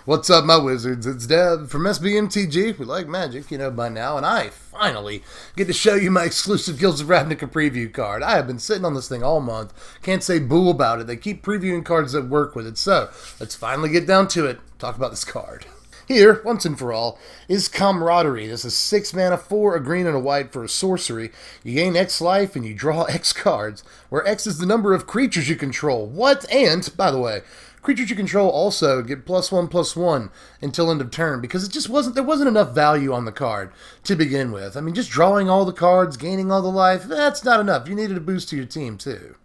What's up, my wizards? It's Dev from Mtg. We like magic, by now, and I finally get to show you my exclusive Guilds of Ravnica preview card. I have been sitting on this thing all month. Can't say boo about it. They keep previewing cards that work with it, so let's finally get down to it. Talk about this card. Here, once and for all, is Camraderie. This is 6 mana, 4, a green and a white for a sorcery. You gain X life and you draw X cards, where X is the number of creatures you control. What? And, by the way, creatures you control also get +1/+1 until end of turn, because there wasn't enough value on the card to begin with. I mean, just drawing all the cards, gaining all the life, that's not enough. You needed a boost to your team, too.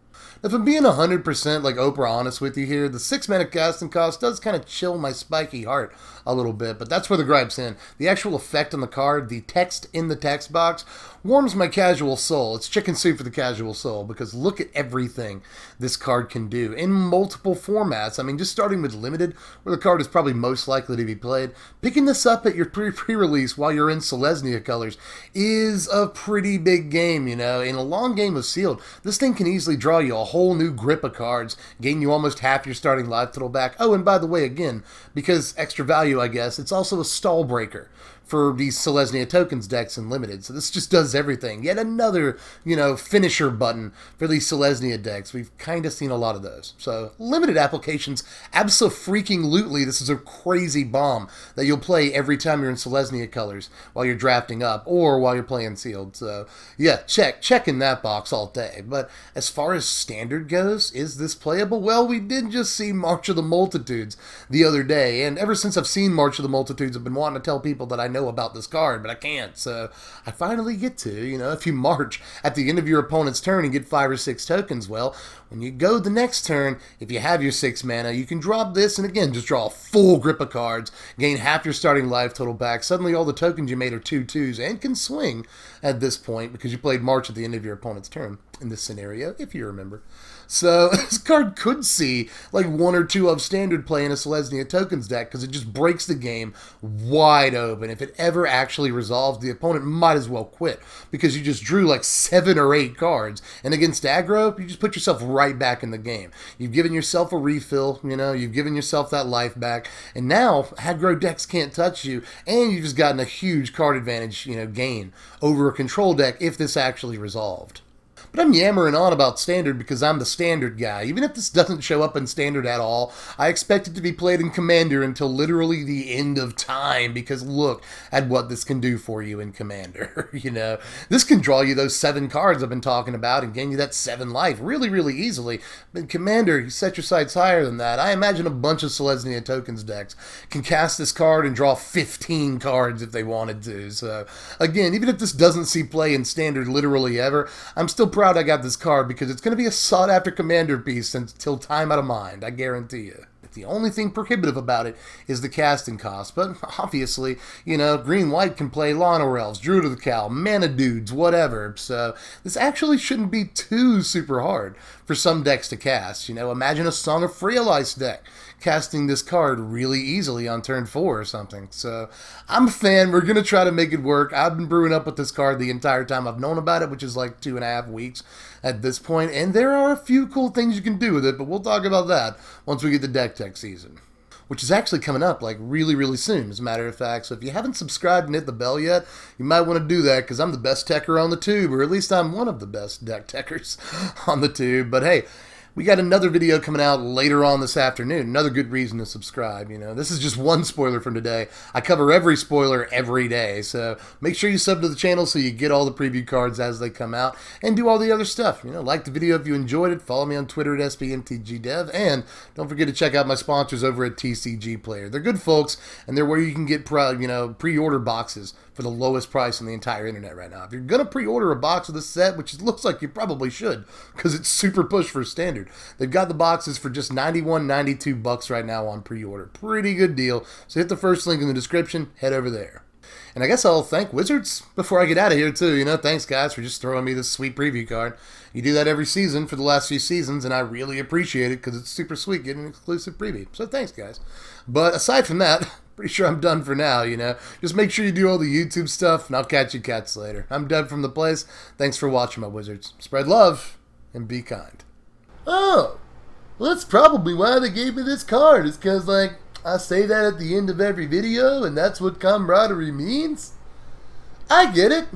If I'm being 100% like Oprah honest with you here, the 6 mana casting cost does kind of chill my spiky heart a little bit, but that's where the gripe's in. The actual effect on the card, the text in the text box, warms my casual soul. It's chicken soup for the casual soul, because look at everything this card can do in multiple formats. I mean, just starting with limited, where the card is probably most likely to be played, picking this up at your pre-release while you're in Selesnya colors is a pretty big game, In a long game of sealed, this thing can easily draw you a whole new grip of cards, gain you almost half your starting life total back. Oh, and by the way, again, because extra value, I guess, it's also a stall breaker for these Selesnya tokens decks in limited. So this just does everything. Yet another, finisher button for these Selesnya decks. We've kind of seen a lot of those. So limited applications, abso-freaking-lutely, this is a crazy bomb that you'll play every time you're in Selesnya colors while you're drafting up or while you're playing sealed. So yeah, check in that box all day. But as far as standard goes, is this playable? Well, we did just see March of the Multitudes the other day, and ever since I've seen March of the Multitudes, I've been wanting to tell people that I know about this card, but I can't, so I finally get to. If you march at the end of your opponent's turn and get 5 or 6 tokens, well, when you go the next turn, if you have your 6 mana, you can drop this and again just draw a full grip of cards, gain half your starting life total back. Suddenly all the tokens you made are 2/2s and can swing at this point because you played March at the end of your opponent's turn in this scenario, if you remember. So this card could see like 1 or 2 of standard play in a Selesnya tokens deck, because it just breaks the game wide open. If it ever actually resolves, the opponent might as well quit, because you just drew like 7 or 8 cards, and against aggro, you just put yourself right back in the game. You've given yourself a refill, you've given yourself that life back, and now aggro decks can't touch you, and you've just gotten a huge card advantage, gain over a control deck if this actually resolved. But I'm yammering on about standard because I'm the standard guy. Even if this doesn't show up in standard at all, I expect it to be played in Commander until literally the end of time, because look at what this can do for you in Commander. This can draw you those 7 cards I've been talking about and gain you that 7 life really, really easily. But in Commander, you set your sights higher than that. I imagine a bunch of Selesnya tokens decks can cast this card and draw 15 cards if they wanted to. So again, even if this doesn't see play in standard literally ever, I'm still proud I got this card, because it's going to be a sought-after Commander piece until time out of mind, I guarantee you. The only thing prohibitive about it is the casting cost, but obviously, green-white can play Llanowar Elves, Druid of the Cowl, Mana Dudes, whatever, so this actually shouldn't be too super hard for some decks to cast. Imagine a Song of Freelice deck casting this card really easily on turn 4 or something. So I'm a fan. We're going to try to make it work. I've been brewing up with this card the entire time I've known about it, which is like 2.5 weeks at this point, and there are a few cool things you can do with it, but we'll talk about that once we get to Deck Tech season, which is actually coming up like really, really soon, as a matter of fact. So if you haven't subscribed and hit the bell yet, you might want to do that, because I'm the best techer on the tube, or at least I'm one of the best deck techers on the tube. But hey, we got another video coming out later on this afternoon. Another good reason to subscribe, This is just one spoiler from today. I cover every spoiler every day, so make sure you sub to the channel so you get all the preview cards as they come out, and do all the other stuff. Like the video if you enjoyed it. Follow me on Twitter at SBMTGDev, and don't forget to check out my sponsors over at TCG Player. They're good folks, and they're where you can get pre-order boxes for the lowest price on the entire internet right now. If you're going to pre-order a box of this set, which it looks like you probably should, because it's super push for standard, they've got the boxes for just $91-92 right now on pre-order. Pretty good deal. So hit the first link in the description, head over there. And I guess I'll thank Wizards before I get out of here too. Thanks guys for just throwing me this sweet preview card. You do that every season for the last few seasons, and I really appreciate it, because it's super sweet getting an exclusive preview. So thanks guys. But aside from that, pretty sure I'm done for now, Just make sure you do all the YouTube stuff, and I'll catch you cats later. I'm Dev from the place. Thanks for watching, my wizards. Spread love, and be kind. Oh, well, that's probably why they gave me this card. It's because, I say that at the end of every video, and that's what camaraderie means? I get it.